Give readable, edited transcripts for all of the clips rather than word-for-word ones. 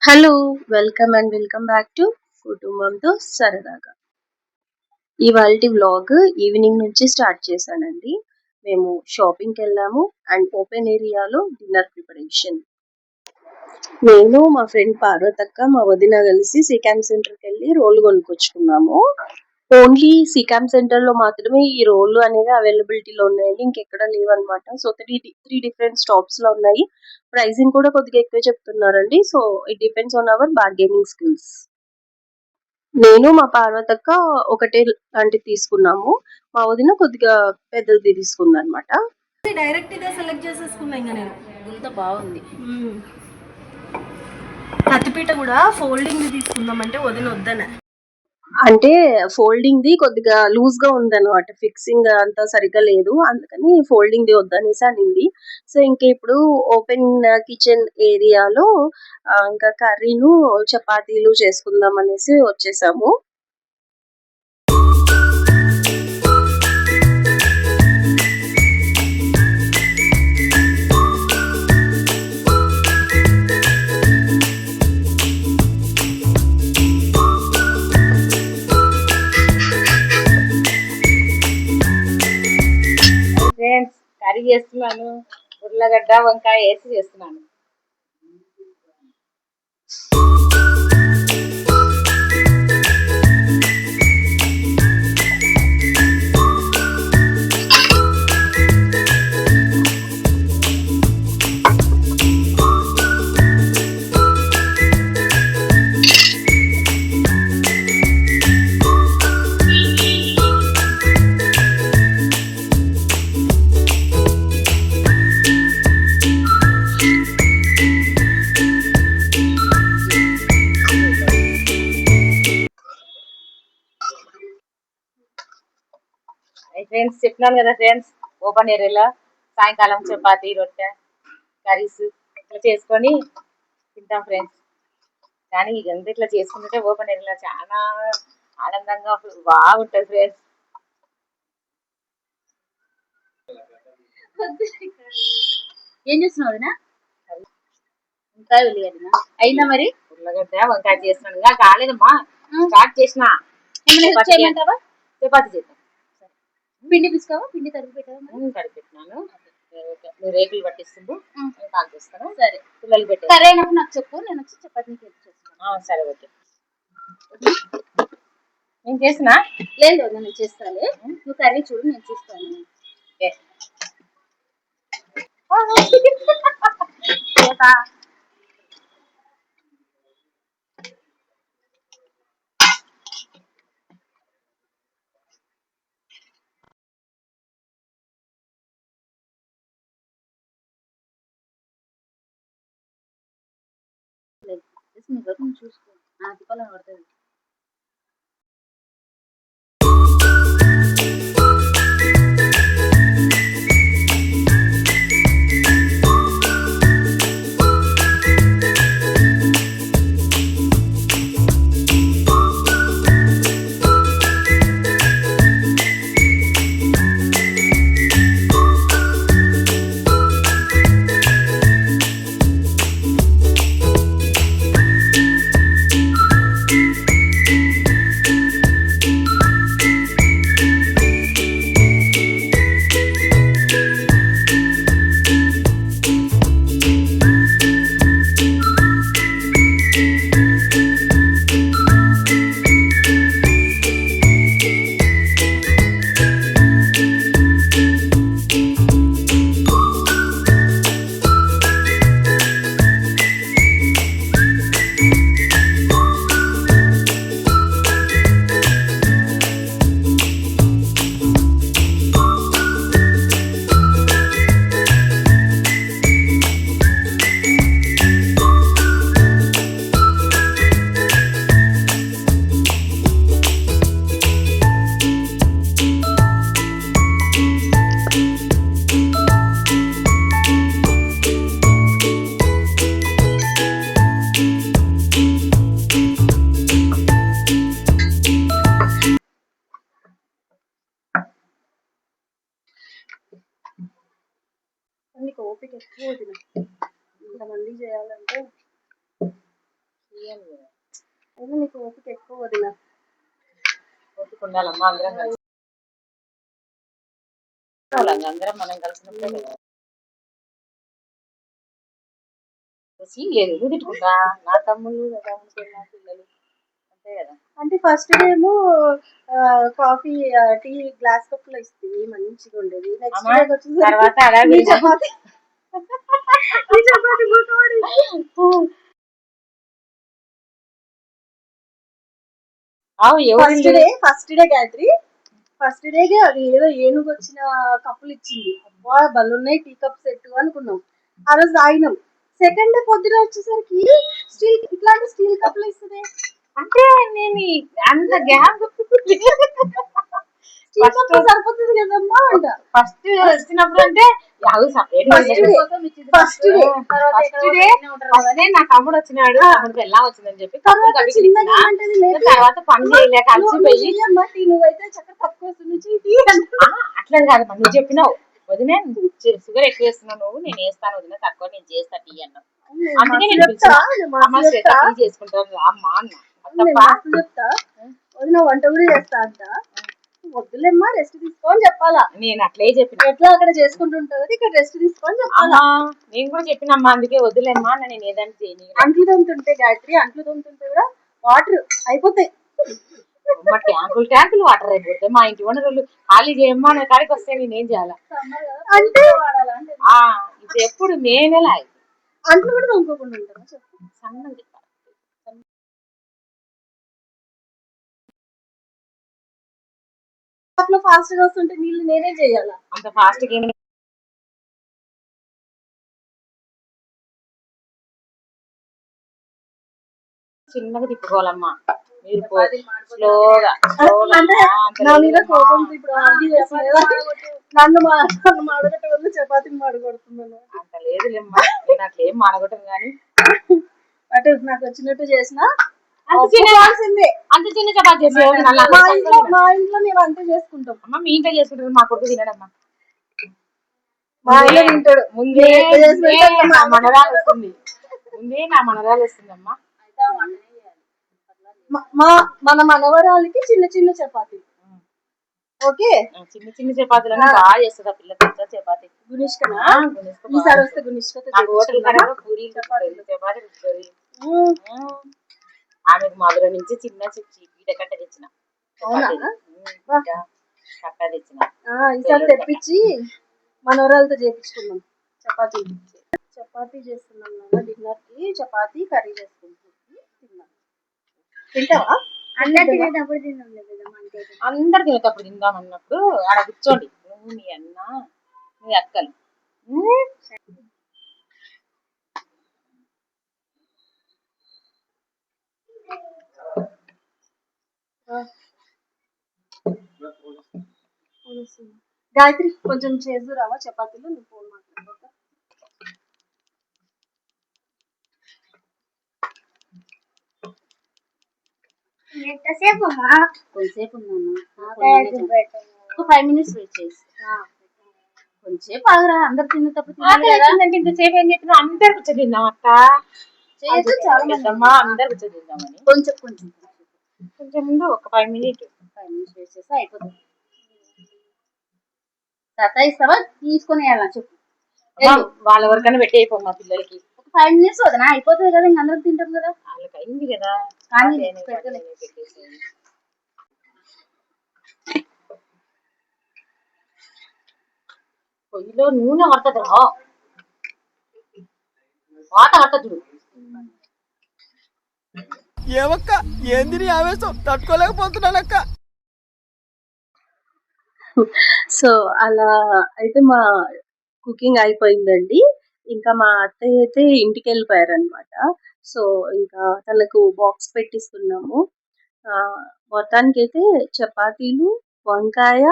Hello! Welcome back to కుటుంబంతో సరదాగా. ఇవాల్టి వ్లాగ్ ఈవినింగ్ నుంచి స్టార్ట్ చేశానండి. మేము షాపింగ్‌కెళ్ళాము అండ్ ఓపెన్ ఏరియాలో డిన్నర్ ప్రిపరేషన్. నేను, మా ఫ్రెండ్ పార్వతక్క, మా వదిన కలిసి సీకామ్ సెంటర్‌కెళ్ళి రోళ్ళు కొనుక్కొచ్చుకున్నాము. ఓన్లీ సీకామ్ సెంటర్‌లో మాత్రమే ఈ రోళ్ళు అనేవి అవైలబిలిటీలో ఉన్నాయండి. ఇంకెక్కడ లేవన్నమాట. సో, త్రీ డిఫరెంట్ స్టాప్స్‌లో ఉన్నాయి. ప్రైసింగ్ కూడా కొద్దిగా ఎక్కువే చెప్తున్నారండి. So, it depends on hour bargaining skills. నేను, మా పార్వతక్క ఒకటే లాంటిది తీసుకున్నాము. మా వదిన కొద్దిగా పెద్దది తీసుకుందనమాట. డైరెక్ట్ ఇదే సెలెక్ట్ చేసేసుకున్నా ఇంకా నేను. ఇంత బాగుంది. కత్తిపీట కూడా ఫోల్డింగ్ తీసుకుందామంటే వదిన వద్దనే. అంటే ఫోల్డింగ్‌ది కొద్దిగా లూజ్‌గా ఉందనమాట. ఫిక్సింగ్ అంతా సరిగ్గా లేదు. అందుకని ఫోల్డింగ్‌ది వద్దనేసి అనింది. సో, ఇంక ఇప్పుడు ఓపెన్ కిచెన్ ఏరియాలో ఇంకా కర్రీను, చపాతీలు చేసుకుందాం అనేసి వచ్చేసాము. ఫ్రెండ్స్, కర్రీ చేస్తున్నాను. ఉర్లగడ్డ వంకాయ వేసి చేస్తున్నాను. ఫ్రెండ్స్, చెప్తున్నాను కదా ఫ్రెండ్స్, ఓపెన్ ఏరియాలో సాయంకాలం చపాతీ, రొట్టె, కర్రీస్ ఇట్లా చేసుకొని తింటాం ఫ్రెండ్స్. కానీ ఇదంతా ఇట్లా చేసుకుంటే ఓపెన్ ఏరియాలో చాలా ఆనందంగా బాగుంటుంది ఫ్రెండ్స్. ఏం చేస్తున్నావు వదినా? వంకాయ ఉల్లిగడ్డ అయినా మరి ఉర్లగడ్డ వంకాయ చేస్తున్నాను. ఇంకా కాలేదమ్మా, స్టార్ట్ చేసిన. చేయమంటావా? చపాతీ చేద్దాం. పిండి తీసుకోవా? పిండి తరిగి పెట్టావా? కడిగి పెట్టినాను. నువ్వు రేకులు పట్టిస్తుండు, కాల్ చేస్తాను. సరే, పిల్లలు పెట్టి కర్రీ అయినప్పుడు నాకు చెప్పు, నేను వచ్చి చపాతీ చేస్తాను. సరే, ఓకే. నేను చేసిన లేదు, నేను చేస్తాను. నువ్వు కర్రీ చూడు, నేను చూస్తాను. చూసుకో, నా తిప్పాలని పడుతుంది. నీకు ఓపిక ఎక్కువ వదిన. ఇంతమంది చేయాలంటే అయినా నీకు ఓపిక ఎక్కువ వదిన. ఒప్పుకుండాలమ్మా అందరం కలిసి అందరం మనం కలిసినప్పుడే కదా. లేదు తిట్టుకుంటా నా తమ్ముళ్ళు నా పిల్లలు అంతే కదా. అంటే ఫస్ట్ ఏమో కాఫీ టీ గ్లాస్ కప్ లో ఇస్తుంది మంచిగా ఉండేది. నెక్స్ట్ డే వచ్చేసరికి తర్వాత నీ చపాతి నీ చపాతి గుర్తుపడి ఫస్ట్ డే గాయత్రి ఫస్ట్ డేగా అది ఏదో ఏనుగు వచ్చిన కప్పులు ఇచ్చింది. అబ్బా బలున్నాయి టీ కప్ సెట్ అనుకున్నాం. ఆ రోజు తాగినాం. సెకండ్ డే పొద్దున వచ్చేసరికి స్టీల్ ఇట్లాంటి స్టీల్ కప్పులు ఇస్తుంది. అంటే నేను అంత గ్యాప్ సరిపోతుంది కదమ్మా అంట. ఫస్ట్ వచ్చినప్పుడు అంటే ఫస్ట్ డే నా తమ్ముడు వచ్చినాడు, తమ్ముడు ఎలా వచ్చిందని చెప్పి తర్వాత పని చేయలేక కలిసిపోయి నువ్వైతే చక్కగా తక్కువ అట్లా కాదు నువ్వు చెప్పినావు వదినే షుగర్ ఎక్కువ వేస్తున్నావు నువ్వు, నేను వేస్తాను వదిన తక్కువ నేను చేస్తా టీ అన్నావు. అందుకే నేను టీ చేసుకుంటాను అమ్మా అన్న చెప్తా వదిన వంట కూడా చేస్తా అంట. వద్దులేమ్మా రెస్ట్ తీసుకోని చెప్పాలా. నేను అట్లే చెప్పిన ఎట్లా అక్కడ చేసుకుంటుంటది ఇక్కడ రెస్ట్ తీసుకొని చెప్పాలా. నేను కూడా చెప్పినమ్మా అందుకే వద్దులేమ్మా నేను ఏదైనా చేయని. అంట్లు తోముతుంటే గాయత్రి అంట్లు తోముతుంటే కూడా వాటర్ అయిపోతాయి. ట్యాంకులు వాటర్ అయిపోతాయి. మా ఇంటి వనరులు ఖాళీ చేయమ్మా అనే కాడికి వస్తే నేనేం చేయాలి అంటే ఇప్పుడు ఎప్పుడు మే నెల అంట్లు కూడా తోముకోకుండా ఉంటారా చెప్పు. సన్నది ఫాస్ట్ గా వస్తుంటే నీళ్ళు నేనే చేయాలా. అంత ఫాస్ట్ గా చిన్నగా తిప్పుకోవాలమ్మా మీరు స్లోగా నా మీద కోపంతో ఇప్పుడు నన్ను మాడగొట్టే చపాతీని మాడగొడుతున్నాను. అంత లేదులేమ్మా నేను అట్లా ఏం మాడగొట్టం కానీ అంటే నాకు వచ్చినట్టు చేసిన అంత చిన్న చపాతీ మా ఇంట్లో మేము అంతే చేసుకుంటాం. అమ్మ మీ ఇంట్లో చేసుకుంటారు మా కొడుకు తినడమ్మా. మా ఇంట్లో తింటాడు. ముందే నా మనరాలు వస్తుంది అమ్మా. మన మనవరాలకి చిన్న చిన్న చపాతీ ఓకే. చిన్న చిన్న చపాతీలను బాగా చేస్తుంది ఆ పిల్ల చపాతీ. గునిష్కనా ఈసారి వస్తే గునిష్క హోటల్ కన్నా పూరీ చపాతీ ఆమెకు మధుర నుంచి చిన్న పీట కట్ట తెచ్చిన కట్ట తెచ్చిన ఈసారి తెప్పించి మనవరాలతో చేపించుకున్నాం. చపాతీ చేస్తున్నాం కదా డిన్నర్ కి. చపాతీ కర్రీ చేసుకుంటున్నాం. తింటావా? అందరు తినేటప్పుడు తిందాం అన్నప్పుడు ఆడ కూర్చోండి నువ్వు మీ అన్న మీ అక్కలు. గాయత్రి కొంచెం చేదురావా చపాతీలు. నువ్వు ఫోన్ మాట్లాడుకో. ఎంతసేపు కొంచెంసేపు ఉన్నాను. ఒక 5 minutes వెయిట్ చేసి కొంచెంసేపు ఆగరా. అందరు తినేటప్పుడు ఇంతసేపు ఏం చెప్పినా అందరు కూర్చో తిందాం అక్క చాలా అందరు కూర్చో తిందామని కొంచెం కొంచెం కొంచెం ముందు ఒక 5 minutes వెయిట్ చేస్తే అయిపోతుంది. సతాయిస్తావా తీసుకొని వెళ్ళాలి చెప్పు. వాళ్ళ వరకన్నా పెట్టి అయిపో మా పిల్లలకి. ఒక 5 minutes వదనా అయిపోతుంది కదా. ఇంక అందరం తింటాం కదా. వాళ్ళకి అయింది కదా. కానీ పొయ్యిలో నూనె పడుతుందా వాత పట్టదు. ఏమక్క ఏంది ఆవేశం తట్టుకోలేకపోతున్నానక్క. సో అలా అయితే మా కుకింగ్ అయిపోయిందండి. ఇంకా మా అత్తయ్య అయితే ఇంటికి వెళ్ళిపోయారనమాట. సో ఇంకా తనకు బాక్స్ పెట్టిస్తున్నాము. మొత్తానికి అయితే చపాతీలు వంకాయ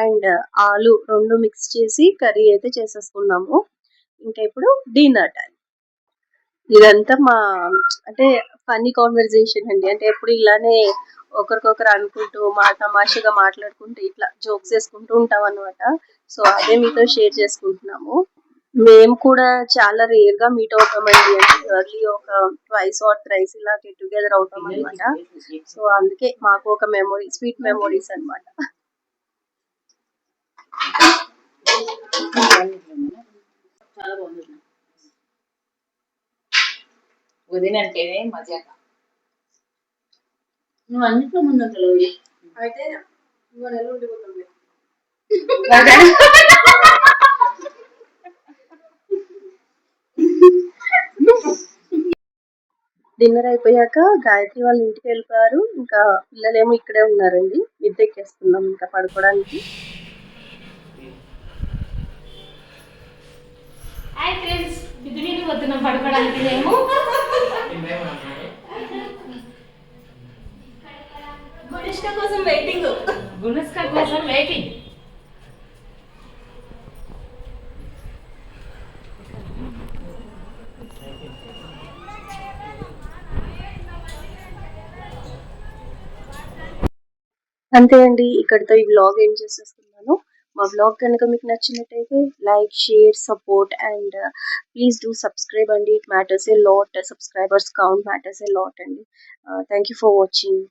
అండ్ ఆలు 2 మిక్స్ చేసి కర్రీ అయితే చేసేసుకున్నాము. ఇంకా ఇప్పుడు డిన్నర్ టైం. ఇదంతా మా అంటే ఫన్నీ కాన్వర్జేషన్ అండి. అంటే ఎప్పుడు ఇలానే ఒకరికొకరు అనుకుంటూ తమాషగా మాట్లాడుకుంటూ ఇట్లా జోక్స్ వేసుకుంటూ ఉంటాం అనమాట. సో అదే మీతో షేర్ చేసుకుంటున్నాము. మేము కూడా చాలా రేర్ గా మీట్ అవుతామండి. అంటే ఇయర్లీ ఒక ట్వైస్ ఆర్ థ్రైస్ ఇలా గెట్ టుగెదర్ అవుతాం అనమాట. సో అందుకే మాకు ఒక మెమొరీ, స్వీట్ మెమొరీస్ అన్నమాట. చాలా బాగుంది. వదిన అంటేనే మజాక. నువ్వు అన్నిట్లో ముందు అయితే ఇంకో నెల ఉండిపోతుంది. డిన్నర్ అయిపోయాక గాయత్రి వాళ్ళ ఇంటికి వెళ్ళిపోయారు. ఇంకా పిల్లలేమో ఇక్కడే ఉన్నారండి. మిద్దె ఎక్కేస్తున్నాం ఇంకా పడుకోవడానికి. హాయ్ ఫ్రెండ్స్, మిద్ది మీద వస్తున్నాం పడుకోవడానికి. మేము గుడిష్క కోసం వెయిటింగ్. గుణస్క కోసం వెయిటింగ్. అంతే అండి, ఇక్కడితో ఈ వ్లాగ్ ఏం చేసేస్తున్నాను. మా వ్లాగ్ కనుక మీకు నచ్చినట్టయితే like, share, support and please do subscribe అండి. It matters a lot. Subscribers count matters a lot అండి. Thank you for watching.